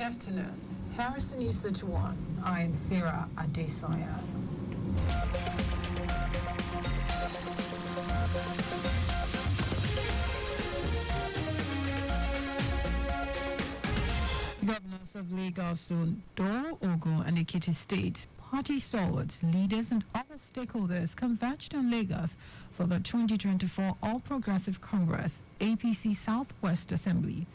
Good afternoon. Harrison News at 1. I am Sarah Adesanya. Governors of Lagos, Ondo, Ogun, and Ekiti State, party stalwarts, leaders, and other stakeholders converged on Lagos for the 2024 All Progressive Congress APC Southwest Assembly.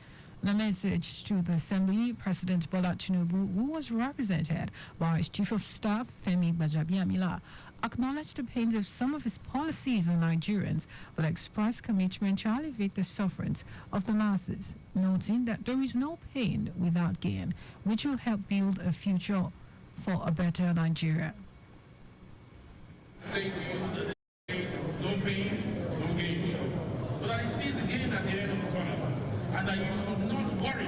In a message to the Assembly, President Bola Tinubu, who was represented by his Chief of Staff, Femi Gbajabiamila, acknowledged the pains of some of his policies on Nigerians, but expressed commitment to alleviate the sufferings of the masses, noting that there is no pain without gain, which will help build a future for a better Nigeria. Say to you that no pain, no gain, but that he sees the gain at the end of the tunnel, and that you should not worry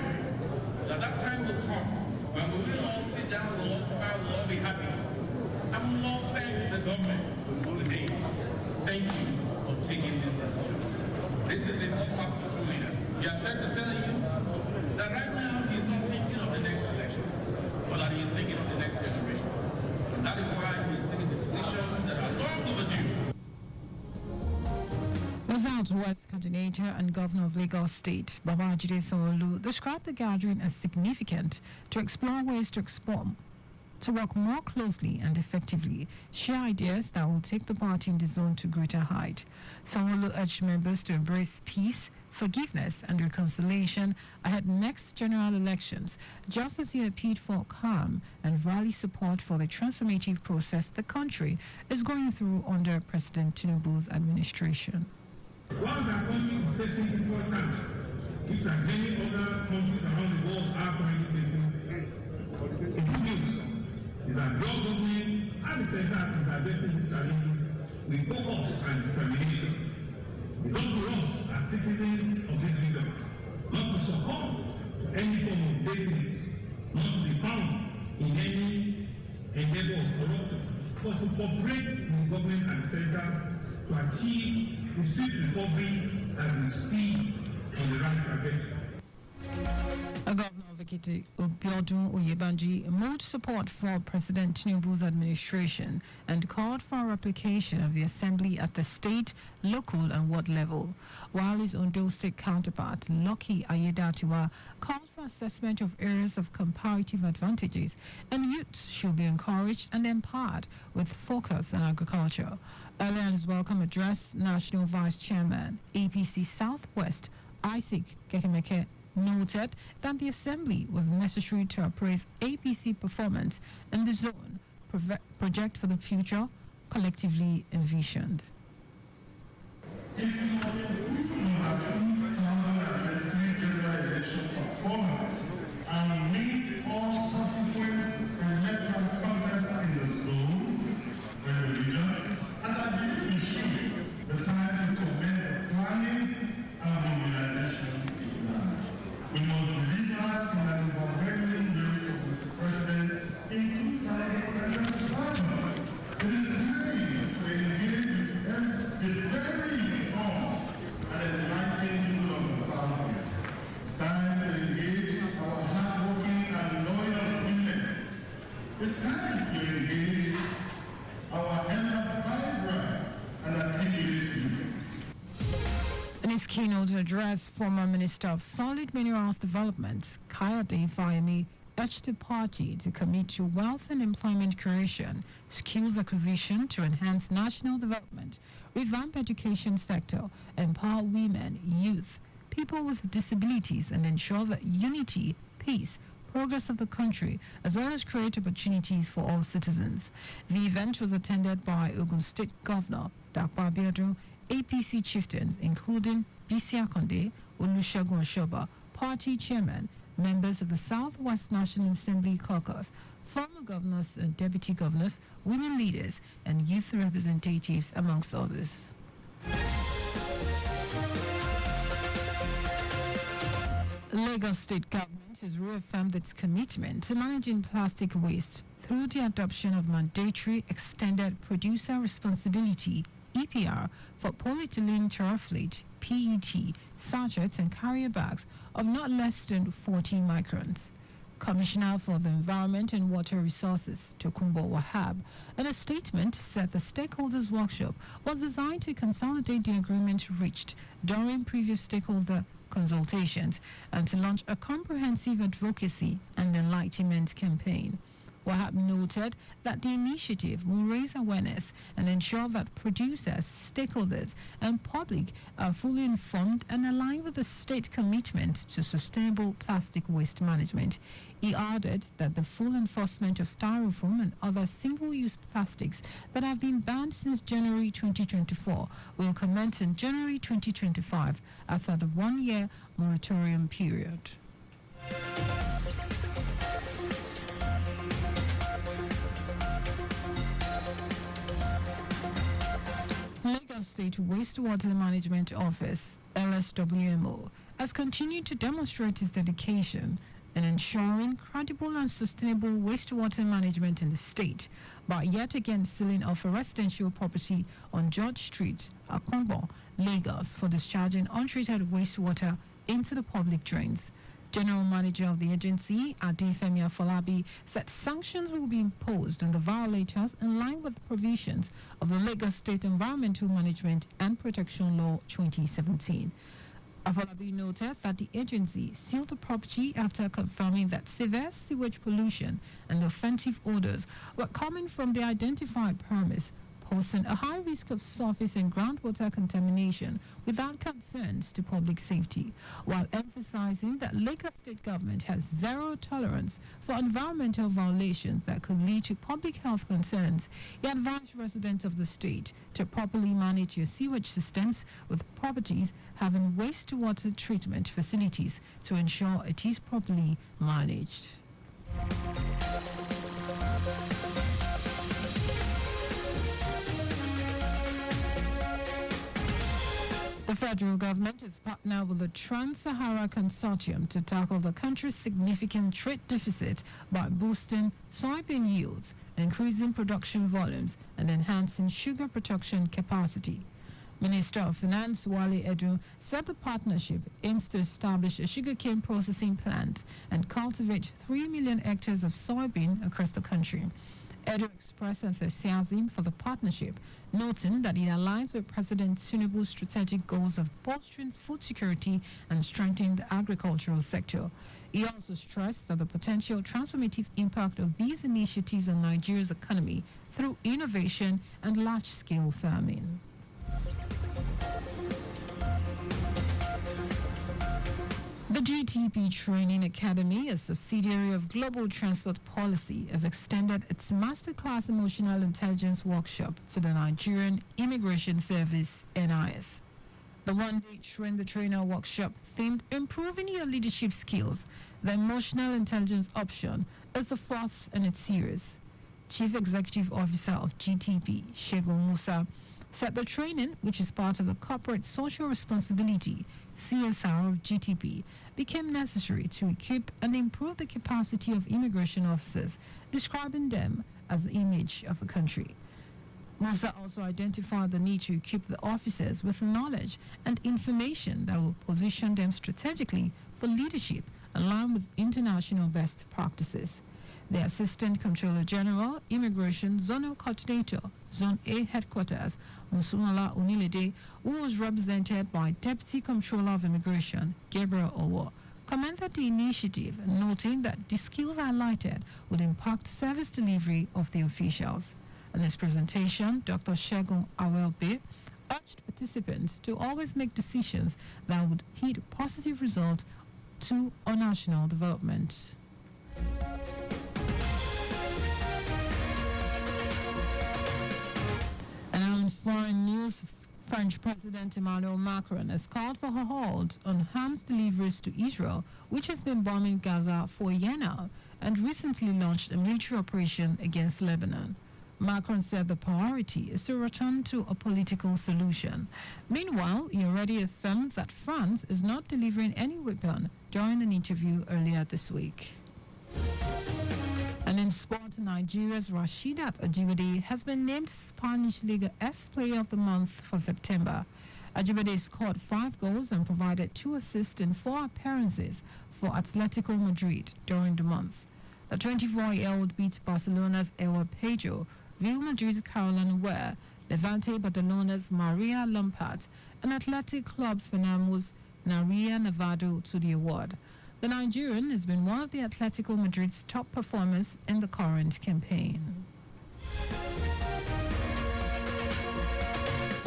that time will come when we will all sit down, we'll all smile, we'll all be happy, and we'll all thank the government for the day. Thank you for taking these decisions. This is the hallmark of a true leader. He has said to tell you that right now he's not thinking of the next election, but that he is thinking of the next generation. And that is why he is taking the decisions that are long overdue. The Southwest Coordinator and Governor of Lagos State, Babajide Sanwo-Olu, described the gathering as significant to explore ways to work more closely and effectively, share ideas that will take the party in the zone to greater height. Sanwo-Olu urged members to embrace peace, forgiveness, and reconciliation ahead next general elections, just as he appealed for calm and rally support for the transformative process the country is going through under President Tinubu's administration. While our country is facing difficult times, which like many other countries around the world are currently facing, the good news is that your government and the center is addressing these challenges with focus and determination. It's up to us as citizens of this region not to succumb to any form of laziness, not to be found in any endeavor of corruption, but to cooperate with the government and the center to achieve the swift recovery that we see on the right trajectory. A Governor of Ekiti, Obiodun Oyebanji, moved support for President Tinubu's administration and called for a replication of the assembly at the state, local, and ward level, while his Ondo State counterpart, Lucky Ayedatiwa, called for assessment of areas of comparative advantages, and youths should be encouraged and empowered with focus on agriculture. Earlier in his welcome address, National Vice Chairman, APC Southwest, Isaac Kekemeke, noted that the assembly was necessary to appraise APC performance in the zone, project for the future collectively envisioned. And meet all subsequent electoral contests in the zone and the region, as I believe we should. The time to commence planning and mobilization is now. We must deliver in an overwhelming way of Mr. President in 2027. It is time to engage with very informed and enlightened people of the Southeast. It's time to engage our hardworking and loyal women. It's time to engage our ever vibrant and articulate youth. In his keynote address, former Minister of Solid Minerals Development, Kayode Fayemi, urged the party to commit to wealth and employment creation, skills acquisition to enhance national development, revamp education sector, empower women, youth, people with disabilities, and ensure that unity, peace, progress of the country, as well as create opportunities for all citizens. The event was attended by Ogun State Governor Dapo Abiodun, APC chieftains, including Bisi Akonde, Olusegun Oshoba, party chairman, members of the Southwest National Assembly Caucus, former governors and deputy governors, women leaders, and youth representatives, amongst others. Lagos State Government has reaffirmed its commitment to managing plastic waste through the adoption of mandatory extended producer responsibility EPR for polyethylene terephthalate PET sachets and carrier bags of not less than 40 microns. Commissioner for the Environment and Water Resources, Tokunbo Wahab, in a statement said the stakeholders' workshop was designed to consolidate the agreement reached during previous stakeholder consultations and to launch a comprehensive advocacy and enlightenment campaign. Wahab noted that the initiative will raise awareness and ensure that producers, stakeholders, and public are fully informed and aligned with the state commitment to sustainable plastic waste management. He added that the full enforcement of styrofoam and other single-use plastics that have been banned since January 2024 will commence in January 2025 after the one-year moratorium period. Lagos State Wastewater Management Office, LSWMO, has continued to demonstrate its dedication in ensuring credible and sustainable wastewater management in the state by yet again sealing off a residential property on George Street, Akongbo, Lagos, for discharging untreated wastewater into the public drains. General Manager of the agency, Adesanya Afolabi, said sanctions will be imposed on the violators in line with the provisions of the Lagos State Environmental Management and Protection Law 2017. Afolabi noted that the agency sealed the property after confirming that severe sewage pollution and offensive odors were coming from the identified premise, posing a high risk of surface and groundwater contamination without concerns to public safety, while emphasizing that Lagos State government has zero tolerance for environmental violations that could lead to public health concerns. He advised residents of the state to properly manage your sewage systems, with properties having wastewater treatment facilities to ensure it is properly managed. The federal government is partnered with the Trans-Sahara Consortium to tackle the country's significant trade deficit by boosting soybean yields, increasing production volumes, and enhancing sugar production capacity. Minister of Finance Wale Edu said the partnership aims to establish a sugarcane processing plant and cultivate 3 million hectares of soybean across the country. Edu expressed enthusiasm for the partnership, noting that it aligns with President Tinubu's strategic goals of bolstering food security and strengthening the agricultural sector. He also stressed that the potential transformative impact of these initiatives on Nigeria's economy through innovation and large-scale farming. The GTP Training Academy, a subsidiary of Global Transport Policy, has extended its Masterclass Emotional Intelligence Workshop to the Nigerian Immigration Service, NIS. The one-day Train the Trainer workshop themed Improving Your Leadership Skills, the Emotional Intelligence option, is the fourth in its series. Chief Executive Officer of GTP, Segun Musa, said the training, which is part of the Corporate Social Responsibility CSR of GTP, became necessary to equip and improve the capacity of immigration officers, describing them as the image of the country. Musa also identified the need to equip the officers with knowledge and information that will position them strategically for leadership aligned with international best practices. The Assistant Comptroller General, Immigration Zonal Coordinator, Zone A Headquarters, Musumala Unilede, who was represented by Deputy Comptroller of Immigration, Gabriel Owo, commended the initiative, noting that the skills highlighted would impact service delivery of the officials. In his presentation, Dr. Segun Awelbe urged participants to always make decisions that would yield positive results to our national development. And now in foreign news, French President Emmanuel Macron has called for a halt on arms deliveries to Israel, which has been bombing Gaza for a year now, and recently launched a military operation against Lebanon. Macron said the priority is to return to a political solution. Meanwhile, he already affirmed that France is not delivering any weapon during an interview earlier this week. And in sport, Nigeria's Rasheedat Ajibade has been named Spanish Liga F's Player of the Month for September. Ajibade scored 5 goals and provided 2 assists in 4 appearances for Atletico Madrid during the month. The 24-year-old beat Barcelona's Ewa Pedro, Real Madrid's Caroline Ware, Levante Barcelona's Maria Lampard, and Athletic Club Fenermo's Naria Nevado to the award. The Nigerian has been one of the Atletico Madrid's top performers in the current campaign.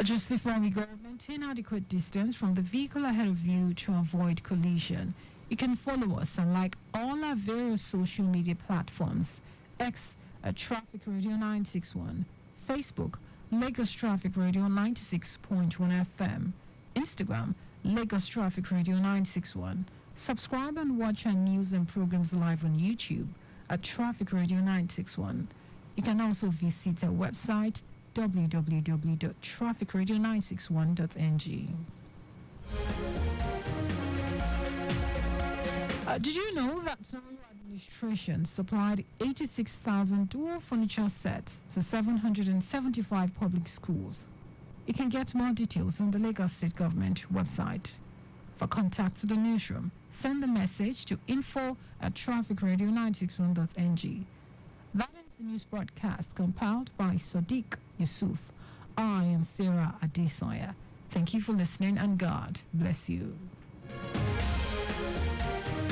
Just before we go, maintain adequate distance from the vehicle ahead of you to avoid collision. You can follow us and like all our various social media platforms. X at Traffic Radio 961, Facebook Lagos Traffic Radio 96.1 FM, Instagram Lagos Traffic Radio 961. Subscribe and watch our news and programs live on YouTube at Traffic Radio 961. You can also visit our website www.trafficradio961.ng. Did you know that Zonal Administration supplied 86,000 dual furniture sets to 775 public schools? You can get more details on the Lagos State Government website. For contact with the newsroom, send the message to info@trafficradio961.ng. That is the news broadcast compiled by Sadiq Yusuf. I am Sarah Adesanya. Thank you for listening and God bless you.